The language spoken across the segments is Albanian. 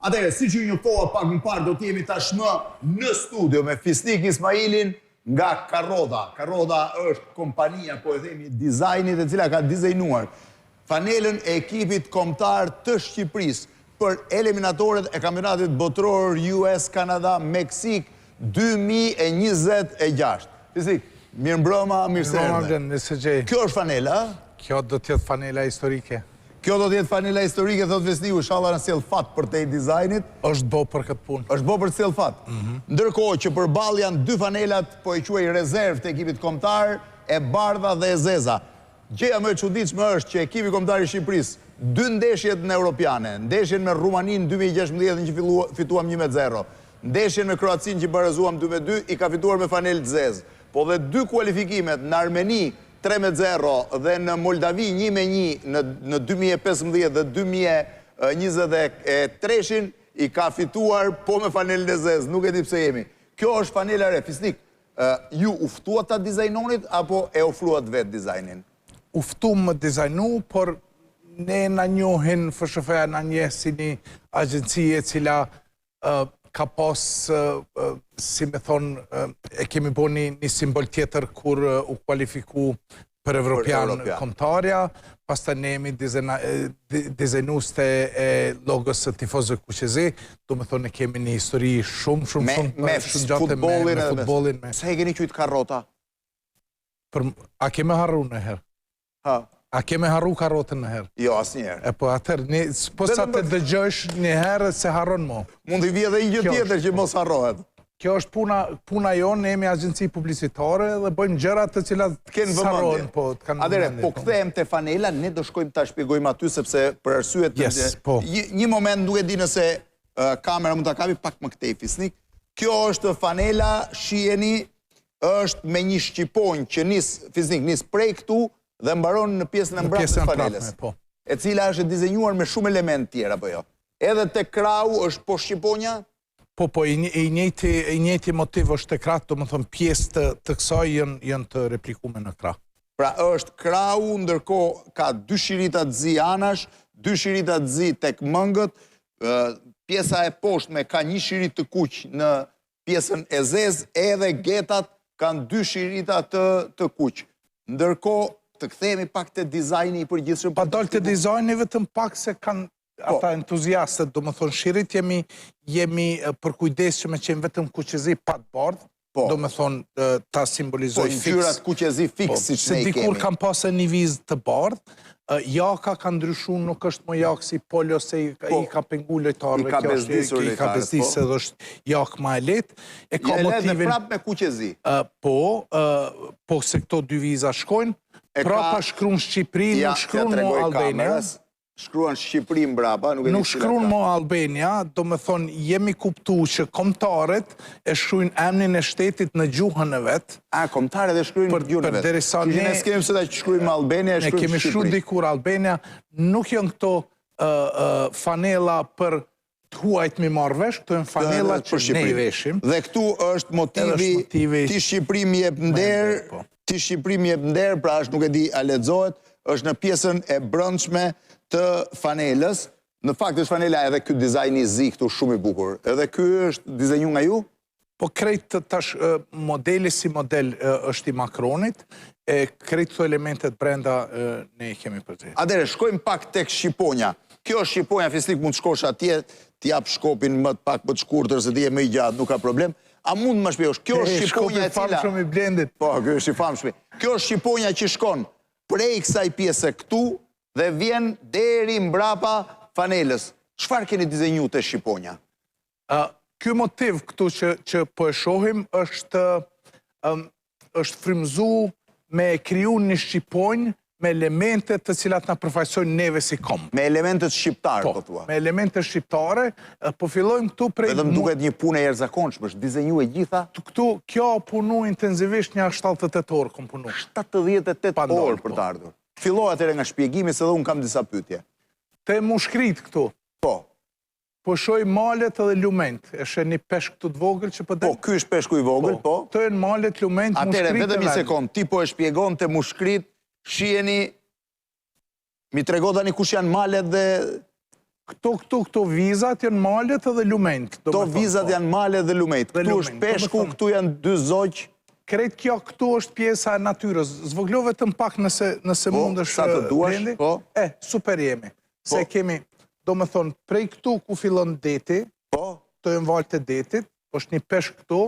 Atëherë, si që njoftoha pak më parë, do t'jemi tashmë në studio me Fisnik Ismailin nga Karoda. Karoda është kompania, po e themi, dizajnit e cila ka dizajnuar fanelën e ekipit kombëtar të Shqipërisë për eliminatorët e kampionatit botëror US, Kanada, Meksik 2026. Fisnik, mirë mbrëma, mirë se erdhe. Kjo është fanela? Kjo do t'jetë fanela historike. Kjo do t'jetë fanela historike, thot Fisniku, inshallah në sjell fat për te dizajnit. Është bo për këtë punë. Është bo për të sjell fat. Ndërkohë që përballë janë dy fanelat, po e quaj rezervë të ekipit kombëtar, e bardha dhe e zeza. Gjëja më e çuditshme është që ekipi kombëtar i Shqipërisë, dy ndeshjet në Europiane, ndeshjen me Rumaninë 2016 që fituam 1-0, ndeshjen me Kroacinë që barazuam 2-2, i ka fituar me fanelë të zezë. Po dhe dy kualifikimet në Armeni 3-0 dhe në Moldavi 1-1 në 2015 dhe 2023 i ka fituar po me fanelën e zezë, nuk e di pse jemi. Kjo është fanela re, Fisnik, ju uftuat ta dizajnonit apo e ofruat vetë dizajnin? Uftum më dizajnu, por ne na njohin FSHF-ja na njeh si një agjencie cila ka pas, si me thonë, e kemi bo një simbol tjetër kur u kualifiku për Evropian kombëtarja, pasta ne jemi dizajnuste e logos të tifozëve Kuqezi, do me thonë ne kemi një histori shumë gjatë me futbolin. Sa e keni qujtë Karota? A keme harru në herë? A keme harru Karotën në herë? Jo, as një herë. E po atër, po sa të dëgjësh një herë se harron mo. Mund të vje dhe një gjë tjetër që mos harrohet. Kjo është puna jonë, ne jemi agjenci publicitare dhe bëjmë gjërat të cilat s'harrohen, po të kanë vëmendje. Adere, po kthehem te fanela, ne do shkojmë ta shpjegojmë aty sepse për arsyet të një moment nuk e di nëse kamera mund ta kapi pak më këtej Fisnik. Kjo është fanela, shiheni, është me një shqiponjë që nis prej këtu dhe mbaron në pjesën e mbrapsht të fanelës, e cila është dizajnuar me shumë element tjera, po jo. Edhe te krau është po shqiponja? Po, i njëjti motiv është te krau, do më thëmë pjesë të kësaj janë të replikume në krau. Pra është krau, ndërkohë ka dy shirita të zi anash, dy shirita të zi tek mëngët, pjesa e poshtme ka një shirit të kuq në pjesën e zezë, edhe getat kanë dy shirita të kuq. Ndërkohë, të kthehemi pak të dizajni i përgjithshëm. Pa dalë të dizajni vetëm pak se kanë ata entuziastët, do më thonë shirit jemi përkujdesshëm me qenë vetëm Kuqezi pa të bardhë, do më thonë ta simbolizoj fiks. Po, ngjyrat Kuqezi fiks si që ne i kemi. Se dikur kanë pasë një vizë të bardhë, jaka ka ndryshu, nuk është më jakë si polo se i ka pengu lojtarëve. I ka bezdisur lojtarët. I ka bezdisur edhe është jakë ma e letë. E letë dhe prapë me Kuqezi. Po, se këto dy viza shkojnë, prapa shkruan Shqipëri, nuk shkruan mo Albania. Shkruan Shqipëri mbrapa, nuk shkruan mo Albania, do me thonë jemi kuptu që kombëtarët e shkruajnë emrin e shtetit në gjuhën e vetë. A, kombëtarët e shkruajnë në gjuhën e vetë. Që ne s'kemi se da që shkruajmë Albania, e shkruajmë Shqipëri. Ne kemi shkruajnë dikur Albania, nuk janë këto fanela për të huajt mi marrë vesh, këto janë fanela që ne i veshim. Dhe këtu është motivi ti Shqipëri mi jep nder, ti Shqipëri mi jep nder, pra është nuk e di a lexohet, është në pjesën e brendshme të fanelës. Në fakt është fanela edhe ky dizajn i zi këtu shumë i bukur. Edhe ky është dizajnuar nga ju? Po krejt tash modeli si model është i Macronit, e krejt këto elementet brenda ne i kemi përzgjedhur. Atëherë shkojmë pak tek shqiponja. Kjo është shqiponja, Fisnik, mund të shkosh atje, t'i jap shkopin më të shkurtër se ti je më i gjatë, nuk ka problem. A mund të më shpjegosh, kjo është shqiponja e cila... famshëm i Blendit. Po, kjo është i famshëm. Kjo është shqiponja që shkon prej kësaj pjese këtu dhe vjen deri mbrapa fanelës. Çfarë keni dizajnuar te shqiponja? Ky motiv këtu që po e shohim është frymzuar me kriju një shqiponjë me elementet të cilat na përfaqësojnë neve si kombë. Me elementet shqiptare, po thua. Me elementet shqiptare, po fillojmë këtu prej... Edhe më duket një punë e jashtëzakonshme, është dizajnuar e gjitha? Këtu, kjo punu intensivisht një 78 orë kom punu. 78 orë për të ardhur. Filloj atëre nga shpjegimi, se dhe unë kam disa pyetje. Te mushkrit këtu. Po. Po shoj malet edhe lument. Eshe një peshk këtu të vogël që përdej? Po, ky është peshku i vogël, po. Të e në malet, lument, mushkrit e vetë. Atëre, vetëm një sekund, ti po e shpjegon të mushkrit, shiheni, mi tregoda një kush janë malet dhe Këto vizat janë malet edhe lumejt. Këto vizat janë malet dhe lumejt. Këtu është peshku, këtu janë dy zogjë. Krejt kjo këtu është pjesa e natyrës. Zvoglo vetëm pak nëse mund është sa të duash, Blendi. po. Super jemi. Se kemi, do me thonë, prej këtu ku fillon deti, të jënë valët e detit, është një peshk këtu,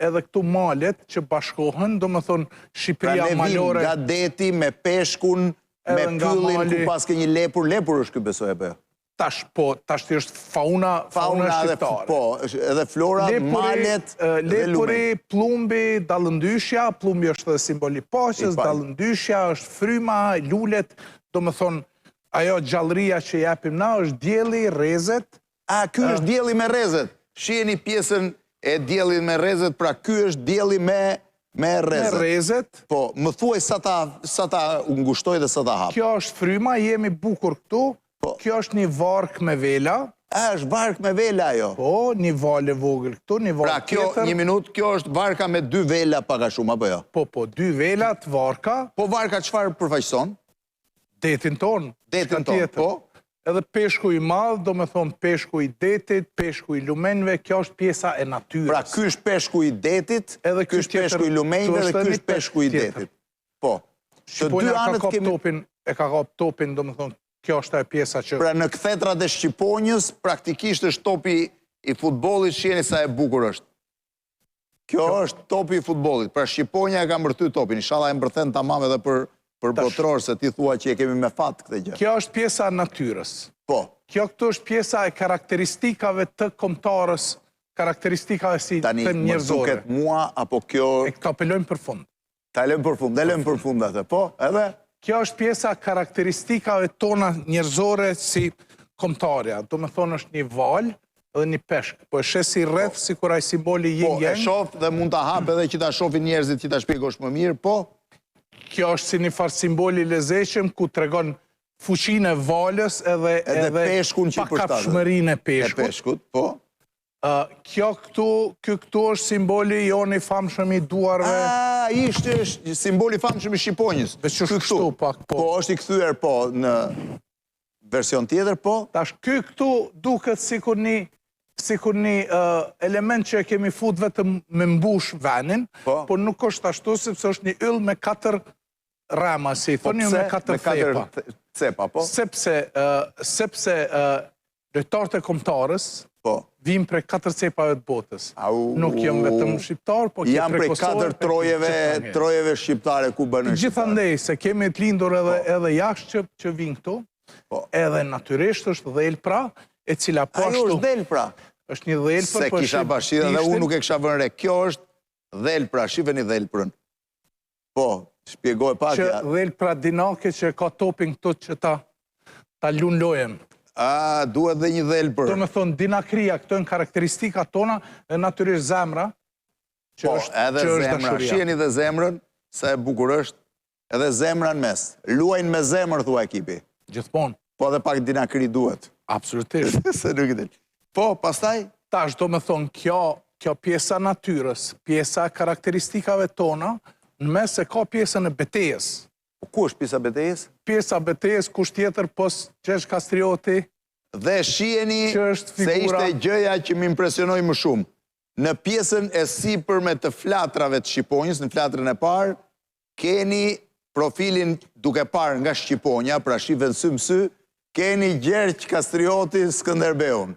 edhe këtu malet që bashkohen, do me thonë, Shqipëria malore. Pra ne vim nga deti me peshkun, me pyllin, ku pas ke një lepur është këtë besoj e bëjo. Tash të është fauna shqiptare. Po, edhe flora, malet dhe lumen. Lepuri, plumbi, dallëndyshja, plumbi është dhe simboli paqes, dallëndyshja është fryma, lulet, do me thonë, ajo gjallëria që japim na është dielli, rrezet. Ky është dielli me rrezet. Shiheni pjesën e diellit me rrezet, pra ky është dielli me rrezet. Me rrezet. Po, më thuaj sa ta ngushtoj dhe sa ta hap. Kjo është fryma, jemi bukur këtu. Kjo është një vark me vela. Është vark me vela ajo? Po, një val e vogël këtu, një vark tjetër. Pra, një minut, kjo është varka me 2 vela paka shumë, apo jo? Po, 2 velat, varka. Po, varka çfarë përfaqëson? Detin ton. Detin ton, po. Edhe peshku i madh, do me thonë peshku i detit, peshku i lumenve, kjo është pjesa e natyrës. Pra, ky është peshku i detit, ky është peshku i lumenve dhe ky është peshku i detit. Po. Shqiponja ka kap topin, do me thonë, kjo është e pjesa që... Pra në këthetrat e Shqiponjës, praktikisht është topi i futbolit, shjeni sa e bukur është. Kjo është topi i futbolit. Pra Shqiponja e ka mbërty topin. Inshallah e mbërthen tamam edhe për botror, se ti thua që e kemi me fat këtë gjë. Kjo është pjesa natyrës. Po. Kjo këtu është pjesa e karakteristikave të kombëtarës, karakteristikave si të njerëzore. Tani, më duket mua, apo kjo... E këta apelojmë për fund. Ta lëmë për fund, dhe lëmë për fund atë, po, edhe... Kjo është pjesa karakteristikave tona njerëzore si kombëtarja. Do me thonë është një val dhe një peshk. Po e shesi rreth si kur ai simboli yin yang. Po, e shof dhe mund të hap edhe që ta shofin njerëzit që ta shpjegosh më mirë, po. Kjo është si një farë simboli lezeqëm ku të regon fuqinë e valës edhe peshkun që i përshtatët. Pakapshmërinë e peshkut. E peshkut, po. Kjo këtu është simboli jonë i famshëm i duarve. Ishte simboli famshëm i Shqiponjës. Veç është kështu pak, po. Po, është i kthyer, po, në version tjetër, po. Tash, këtu duket sikur një element që e kemi fut vetëm me mbush venin, por nuk është ashtu, sepse është një yll me 4 rama, si thoni, me 4 thepa. Cepa, po. Sepse lojtarët e kombëtarës vim prej 4 cepave të botës. Nuk jam vetëm shqiptar, po jam prej 4 trojeve shqiptare ku bënë shqiptare. Gjithandej, se kemi të lindur edhe jashtë që vinë këtu, edhe natyrisht është dhelpra, e cila po ashtu... Ajo është dhelpra. është një dhelpër... Se kisha bashkë dhe unë nuk e kisha vënë re. Kjo është dhelpra, shifeni dhelprën. Po, shpjegoj pak. Që dhelpra dinake që ka topin këtu që ta lun lojem. Duhet dhe një dhelpër. Do me thonë, dinakria, këto në karakteristika tona, e natyrisht zemra, që është dashuria. Shiheni dhe zemrën, sa e bukur është, edhe zemra në mes. Luajnë me zemrë, thua ekipi. Gjithmonë. Po dhe pak dinakri duhet. Absolutisht. Se nuk i del. Po, pastaj? Tash, do me thonë, kjo pjesa natyrës, pjesa karakteristikave tona, në mes e ka pjesën e betejes. Ku është pjesa betejes? Pjesa betejes, kush tjetër, pos Gjergj Kastrioti. Dhe shiheni se ishte gjëja që më impresionoi më shumë. Në pjesën e sipërme të flatrave të Shqiponjës, në flatrën e parë, keni profilin duke parë nga Shqiponja, pra shive në sy, keni Gjergj Kastrioti Skënderbeun.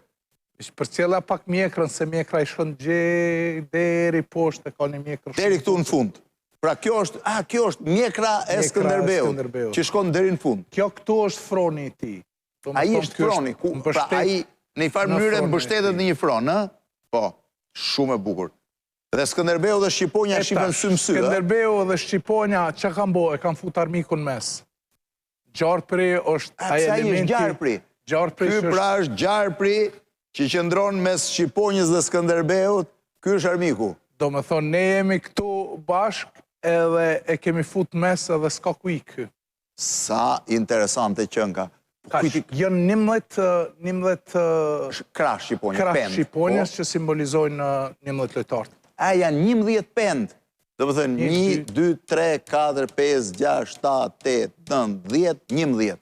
Për cjella pak mjekrën, se mjekra i shkon deri poshtë, ka një mjekrë shumë. Deri këtu në fund. Pra kjo është mjekra e Skënderbeut, që shkon deri në fund. Kjo këtu është froni i tij. Ai është froni, pra ai në një farë mënyrë mbështetet në një fron, ë? Po, shumë e bukur. Dhe Skënderbeu dhe Shqiponja shifen sy në sy, ë? Skënderbeu dhe Shqiponja çka kanë bërë, kanë fut armikun mes. Gjarpri është ai elementi. Gjarpri. Ky pra është Gjarpri që qëndron mes Shqiponjës dhe Skënderbeut, ky është armiku. Do me thonë, ne jemi këtu bashk edhe e kemi fut mes edhe s'ka ku i ky. Sa interesante qënka. Jënë 11 krah Shqiponja, pend. Krah Shqiponjës që simbolizojnë 11 lojtarët. Janë 11 pend. Do më thënë 1, 2, 3, 4, 5, 6, 7, 8, 9, 10, 11.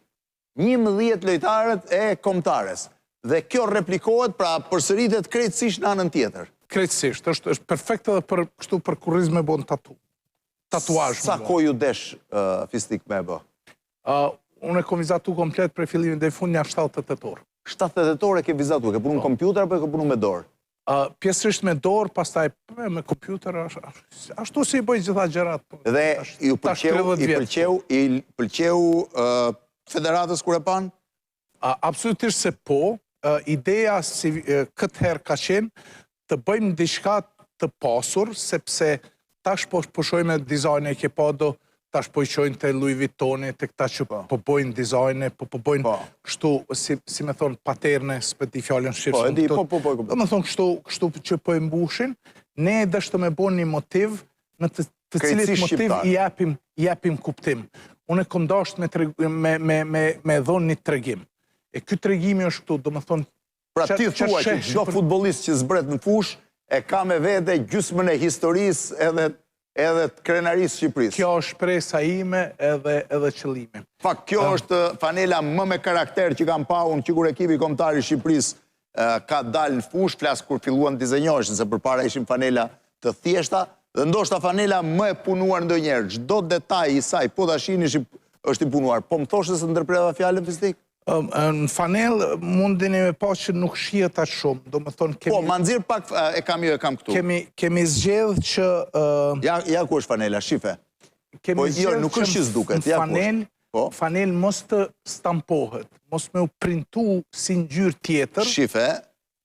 11 lojtarët e kombëtares. dhe kjo replikohet, pra përsëritet krejtësisht në anën tjetër. Krejtësisht, është perfekt edhe për kurriz me bon tatuazh. Sa kohë ju desh fistik me bë? Unë e kom vizatu komplet për fillimin dhe i fund një 78 orë. 78 orë e ke vizatu, ke punu në kompjuter apo ke punu me dorë? Pjesërisht me dorë, pastaj me kompjuter, ashtu si i bëj gjitha gjërat. Dhe i pëlqeu federatës kur e pan? Absolutisht se po. Ideja si këtë herë ka qenë të bëjmë diçka të pasur, sepse tash po shojme dizajne e ke pa do, tash po i qojnë të Louis Vuittoni, të këta që po bojnë dizajne, po bojnë kështu, si me thonë, paterne, s'pe di fjallën shqipsën. Do me thonë kështu që po e mbushin, ne e dështë me bo një motiv, në të cilit motiv i japim kuptim. Unë e kom dasht me dhonë një tregim. E këtë tregimi është këtu, do me thonë... Pra ti thua që çdo futbollist që zbret në fush, e ka me vete gjysmën e historisë edhe të krenarisë Shqipërisë. Kjo është shpresa ime edhe qëllimi. Fakt, kjo është fanela më me karakter që kam pa unë që kur ekipi kombëtar i Shqipërisë ka dalë në fush, flasë kur filluan dizajnjohesh, se përpara ishim fanela të thjeshta, dhe ndoshta fanela më e punuar ndonjëherë. Çdo detaj i saj, po ta shihni është i punuar. Po më thoshte se ndërprerva fjalën fistik? Në fanel mundin e me pa që nuk shihet aq shumë, do më thonë kemi... Po, ma nëzirë pak e kam këtu. Kemi zgjedhë që... Ja ku është fanela, shife. Po, jo, nuk është që s'duket, ja ku është. Fanel mos të stampohet, mos me u printu si ngjyrë tjetër. Shife,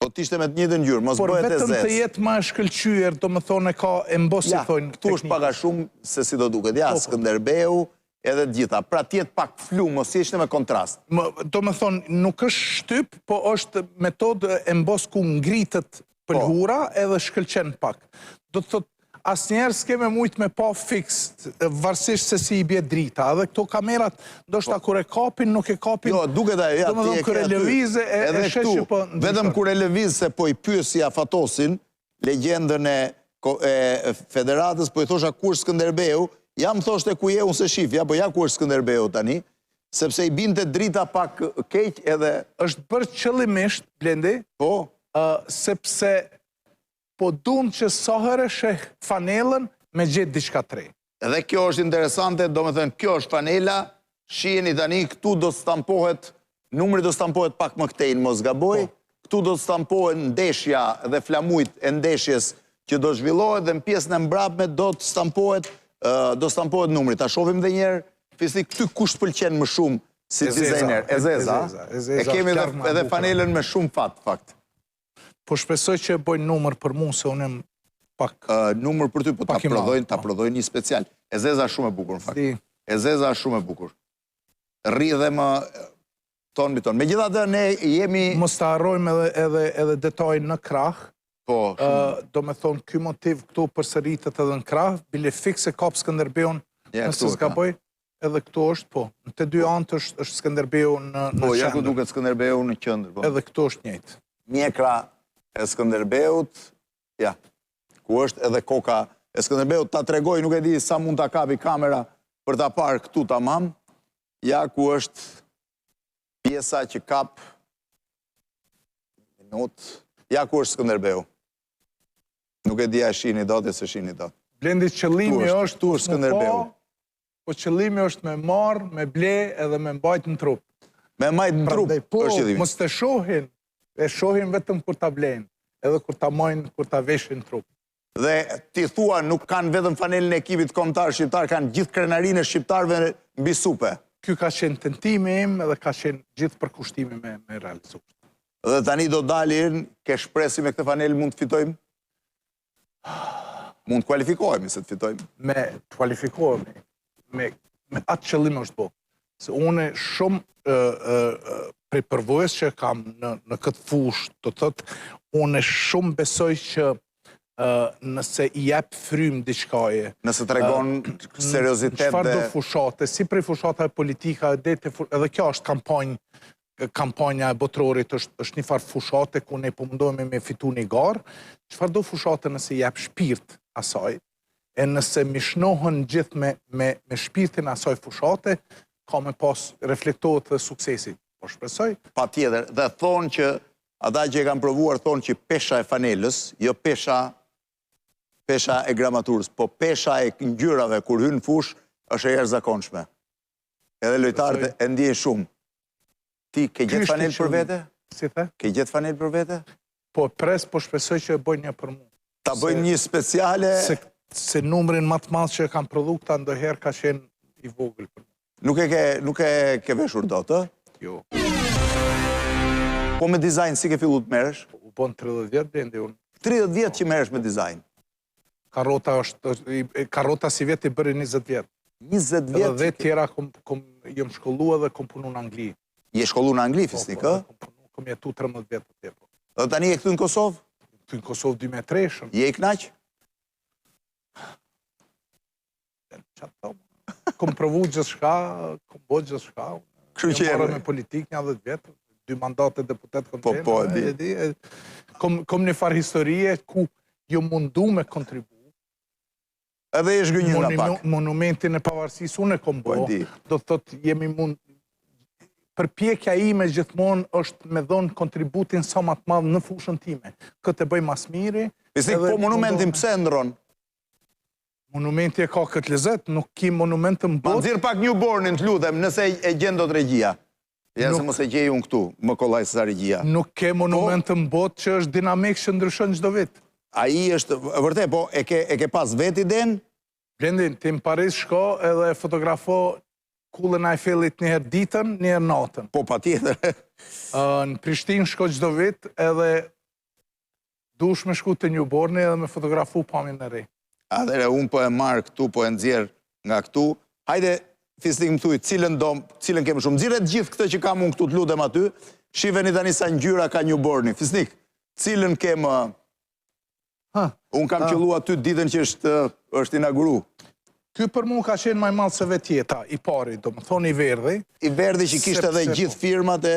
po t'ishte me të njëjtën ngjyrë, mos bëhet e zezë. Por vetëm të jetë ma shkëlqyer, do më thonë e ka embosi, thonë. Këtu është paka shumë se si do duket, ja, Skënderbeu, edhe të gjitha, pra tjetë pak flu, mos ishte me kontrast. Do me thonë, nuk është shtyp, po është metodë embos ku ngritët pëlhura edhe shkëlqen pak. Do të thotë, asë njerë s'keme mujtë me pa fix, varsisht se si i bje drita, edhe këto kamerat, do shta kure kapin, nuk e kapin... Jo, duke da, ja, do me thonë, kure levize, e shetë që po... Vedëm kure levize se po i pyesi Afatosin, legendën e federatës, po i thosha kur Skënderbeu, ja më thoshte ku je unë se shif, ja po ja ku është Skënderbeu tani, sepse i binte drita pak keq edhe... është bërë qëllimisht, Blendi, sepse po dum që sohere sheh fanelën me gjithë diçka tre. Edhe kjo është interesante, do me thënë, kjo është fanela, shiheni tani, këtu do stampohet, numri do stampohet pak më këtejnë, mos gaboj, këtu do stampohet ndeshja dhe flamujt e ndeshjes që do zhvillohet, dhe në pjesën e mbrapme do stampohet numri. Ta shofim dhe njerë, fisik, këty kush pëlqen më shumë si dizajner? Ezeza. E kemi edhe fanelën me shumë fakt. Po shpesoj që e bojnë numër për mu, se unë pak... Numër për ty, po ta prodhojnë një special. Ezeza shumë e bukur, në fakt. Ezeza shumë e bukur. Rri dhe më ton biton. Me gjitha dhe ne jemi... Mos të arrojmë edhe detajnë në krah. Do me thonë, ky motiv këtu përsëritet edhe në krah, bile fikse kap Skënderbeun, nëse s'ka bëj, edhe këtu është, po. Në të dy antë është Skënderbeu në qendër. Po, ja ku duket Skënderbeu në qendër, po. Edhe këtu është njëjtë. Mjekra e Skënderbeut, ja, ku është edhe koka e Skënderbeut, ta tregoj, nuk e di sa mund ta kapi kamera për ta parë këtu tamam, ja ku është pjesa që kap, ja ku është Skënderbeu. Nuk e di a shihni dot e se shihni dot. Blendi, qëllimi është Skënderbeu. Po qëllimi është me marë, me ble edhe me mbajt në trup. Me mbajt në trup, është qëllimi. Mos të shohin, e shohin vetëm kur ta blenë, edhe kur ta mojnë, kur ta veshin në trup. Dhe ti thua nuk kanë vetëm fanelën e ekipit kombëtar shqiptar, kanë gjithë krenarinë e shqiptarëve mbi supe. Ky ka qenë tentimi im edhe ka qenë gjithë përkushtimi me realizu. Dhe tani do dalin, ke shpresi me këtë fanelë mund të fitojmë? Mund të kualifikohemi se të fitojmë? Me kualifikohemi, me atë qëllim është po. Se une shumë prej përvojës që kam në këtë fush, të thëtë, une shumë besoj që nëse i jep frym diçkaje. Nëse të regon seriozitet dhe... Çfarë do fushate, si prej fushata e politika, edhe kjo është kampanja e botrorit, është një farë fushate ku ne po mundohemi me fitu një garë, çfarë do fushate nëse i jep shpirt asaj, e nëse mishnohën gjithë me shpirtin asaj fushate, ka me pas reflektohet dhe suksesi. Po shpresoj. Pa tjetër, dhe thonë që ata që e kanë provuar thonë që pesha e fanelës, jo pesha e gramaturës, po pesha e ngjyrave kur hyn fush është e jashtëzakonshme. Edhe lojtarët e ndjejnë shumë. Ti ke gjetë fanel për vete? Si the? Ke gjetë fanel për vete? Po pres, po shpresoj që e bëjnë një për mu. Ta bëjnë një speciale? Se numrin më të madh që e kanë produkta ndonjëherë ka qenë i vogël për mu. Nuk e ke veshur dot, ë? Jo. Po me dizajn si ke fillu të merresh? U bon 30 vjet blendi unë. 30 vjet që merresh me dizajn. Karrota si vjet i bëri 20 vjet. 20 vjet? Dhe tjera jam shkolluar dhe kom punu në Angli. Je shkollu në Angli, fisnik, ë? Kom jetu 13 vjet të tjerë. Dhe tani e këtu në Kosovë? Këtu në Kosovë 2003. Je i knaq? Kom provu gjithçka, kom bo gjithçka. Kryqëre. Marrë me politikë 10 vjet, 2 mandate deputet kom qenë. Po, e di. Kom një farë historie ku jo mundu me kontribu. Edhe e shgënjën në pak. Monumentin e pavarësisë unë e kom bo. Do të thotë jemi mund... Përpjekja ime gjithmonë është me dhonë kontributin sa më të madh në fushën time. Këtë e bëj mas miri. Fisnik, po monumentin pse ndron? Monumenti e ka këtë lezet, nuk ki monument të Ma mbot. nxirr pak Newbornin, të lutem, nëse e gjen dot regjia. Ja se mos e gjej unë këtu, më kollaj sa regjia. Nuk ke monument të mbot që është dinamik që ndryshon çdo vit. Ai është, vërtet, po e ke pas veti den? Blendi, ti në Paris shko edhe fotografo kullën Eiffelit njëherë ditën, njëherë natën. Po, patjetër. Në Prishtinë shko çdo vit edhe dush me shku te Newborni edhe me fotografu pamjen e re. Atëre, unë po e marrë këtu, po e nxjerr nga këtu. Hajde, fisnik më thuj, cilën kemë shumë. Nxirret gjithë këtë që kam unë këtu të lutem aty, shifeni tani sa ngjyra ka Newborni. Fisnik, cilën kemë... Unë kam qëllu aty ditën që është inauguru. Ky për mu ka qenë maj madh se vetjeta, i pari, do më thonë i verdhi. I verdhi që kishte edhe gjithë firmat e...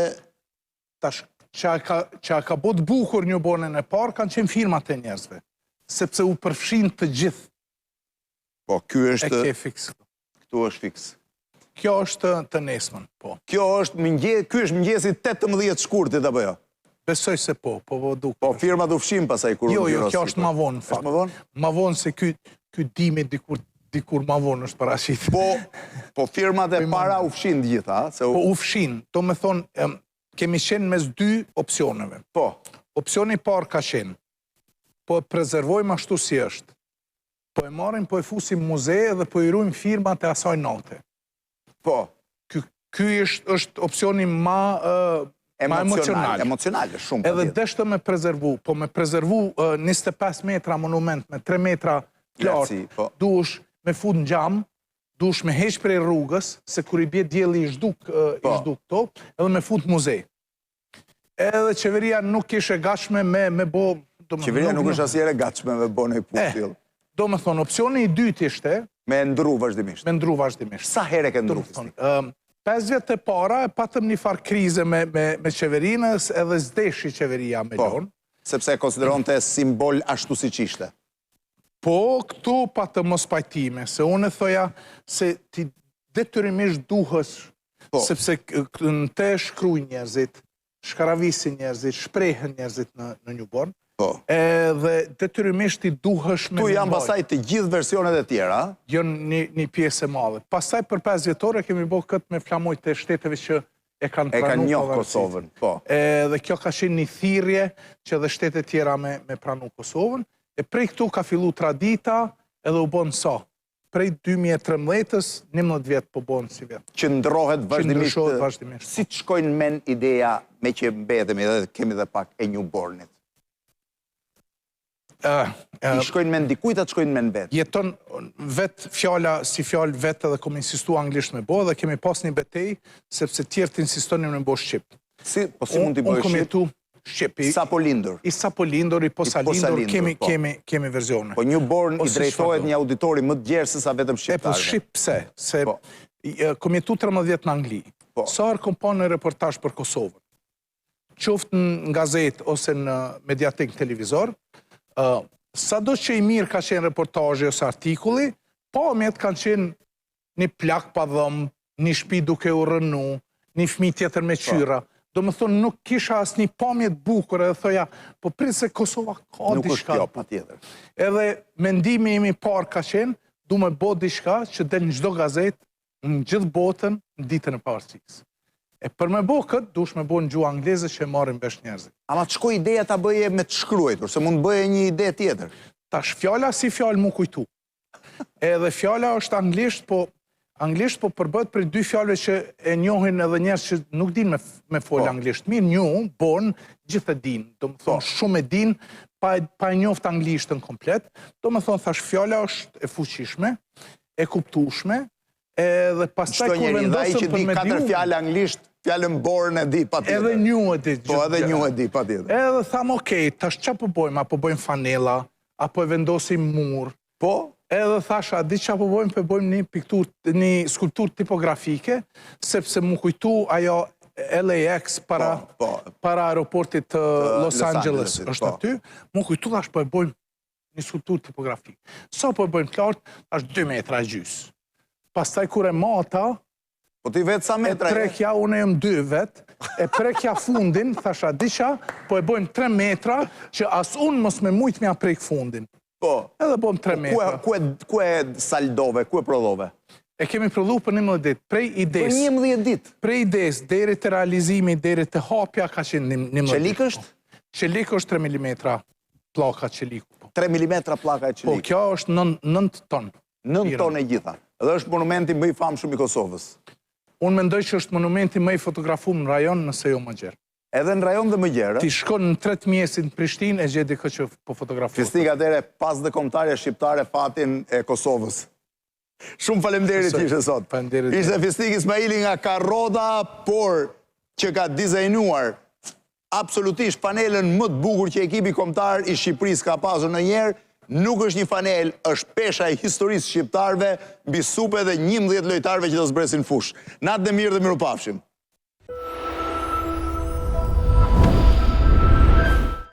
Tash, që ka bot bukur Newbornin e parë, kanë qenë firmat e njerëzve. Sepse u përfshin të gjithë. Po, ky është... E ke fiks. Këtu është fiks. Kjo është të nesmën, po. Ky është mëngjesi 18 shkurtit, apo jo? Besoj se po duke. Po, firmat u fshin pasaj kur... Jo, kjo është ma vonë, fakt. Është ma vonë? Ma vonë se ky dimi dikur ma vonë është parashit. Po, firmat e para u fshin gjitha, se... Po, u fshin. Do me thonë, kemi qenë mes 2 opcioneve. Po. Opcioni parë ka qenë. Po e prezervojmë ashtu si është. Po e marim, po e fusim muze dhe po i rujmë firmat e asaj nate. Po. Ky është opcioni ma emocional. Emocional, shumë. Edhe deshte me prezervu, po me prezervu 25 metra monument me 3 metra lartë, dush me fut në gjam, dush me heq prej rrugës, se kur i bje djeli i zhduk to, edhe me fut muzej. Edhe qeveria nuk ishe gachme me bo... Qeveria nuk është asjere gachme me bo në i putil. Do me thonë, opcioni i dytë ishte... Me ndru vazhdimisht. Me ndru vazhdimisht. Sa here ke ndru? 5 vjet e para e patëm një farë krize me qeverinës edhe zdeshi qeveria me lonë. Sepse e konsideron të simbol ashtu si qishte. Po, këtu patëm mos pajtime, se unë e thoja se ti detyrimisht duhës, sepse në te shkruj njerëzit, shkaravisin njerëzit, shprehen njerëzit në Newborn, edhe detyrimisht ti duhësh me... Tu janë pasaj të gjithë versionet e tjera? Jo një pjesë e madhe. Pasaj për 5 vjetore kemi bo këtë me flamojt të shtetet që e kanë pranu njohë Kosovën, po. Dhe kjo ka qenë një thirrje që dhe shtetet tjera me pranu Kosovën. E prej këtu ka fillu tradita edhe u bonë sa. Prej 2013-ës, 11 vjetë po bonë si vjetë. Që ndrohet vazhdimisht. Si të shkojnë men ideja me që mbetemi dhe kemi dhe pak e Newbornit? I shkojnë men dikujt, atë shkojnë men vetë? Jeton vetë fjalla, si fjallë vetë edhe kom insistu anglisht me bo, dhe kemi pas një betej, sepse tjerë të insistonim me bo Shqip. Po si mund t'i bojë Shqip? Unë kom jetu Shqip. Sa po lindur? I sa po lindur, i po sa lindur, kemi verzione. Po Newborn i drejtohet një auditori më të gjerë se sa vetëm shqiptarve. Po Shqip pse? Se kom jetu 13 vjetë në Angli. Sarë kom pa në reportash për Kosovën. Qoftë në gazet ose në mediatek në televizor, sa do që i mirë ka qenë reportajë ose artikulli, pamjet kanë qenë një plak pa dhëmë, një shpi duke u rënu, një fmi tjetër me qyra. Do më thonë, nuk kisha asnjë pamje të bukur edhe thoja, po prit se Kosova ka Nuk është diçka. kjo, patjetër. Edhe mendimi imi parë ka qenë, du me bo diçka që del në çdo gazetë, në gjithë botën, në ditën e pavarësisë. E për me bo këtë, dush me bo në gjuhë angleze që e marrin vesh njerëzit. Ama të shkoj ideja ta bëje me të shkruajtur, se mund bëje një ide tjetër. Tash fjala si fjalë mu kujtu. Edhe fjala është anglisht po përbët për dy fjalëve që e njohin edhe njerëz që nuk din me folë anglisht. Mirë njohun, bon, gjithë e din. Do më thonë, shumë e din, pa e njoft anglishtën komplet. Do më thonë, thash fjala është e fuqishme, e kuptueshme, edhe pastaj kur vendosëm për me që di 4 fjalë anglisht, fjalën borën e di patjetër. Edhe nju e di. Po, edhe nju e di patjetër. Edhe tham, okej, tash ç'a po bëjmë? Apo bëjmë fanella, apo e vendosim mur. Po, edhe thasha, di që po bëjmë, për bëjmë një skulptur tipografike, sepse mu kujtu ajo LAX para aeroportit të Los Angeles është aty, mu kujtu thash po e bëjmë një skulptur tipografike. Sa po e bëjmë të lartë, është 2 metra gjys. Pastaj kur e mata, po ti vetë sa metra? E prekja, unë jem 2 vetë, e prekja fundin, thasha, di që po e bëjmë 3 metra, që as unë mos me mujtë mja prek fundin. Po. Edhe bom 3 metra. Ku e saldove, ku e prodhove? E kemi prodhu për 11 ditë, prej ides. Për 11 ditë? Prej ides, deri të realizimi, deri të hapja, ka qenë 11 ditë. Qelik është? Qelik është 3 mm plaka qeliku. 3 mm plaka e qelik? Po, kjo është 9 ton. 9 ton e gjitha. Dhe është monumenti më i famshëm i Kosovës. Unë mendoj që është monumenti më i fotografuar në rajon, nëse jo më gjerë. Edhe në rajon dhe më gjerë? Ti shkon në 3 mjesin në Prishtinë e gjedi këtë që po fotografuar. Fisnik atere pas dhe kombëtarja shqiptare fatin e Kosovës. Shumë faleminderit ishe sot. Ishte Fisnik Ismaili nga Karroda, por që ka dizajnuar absolutisht panelën më të bukur që ekipi kombëtar i Shqipërisë ka pasur ndonjëherë. Nuk është një panel, është pesha e historisë shqiptarëve mbi supe dhe 11 lojtarëve që do zbresin fush. Natë dhe mirë dhe mirupafshim.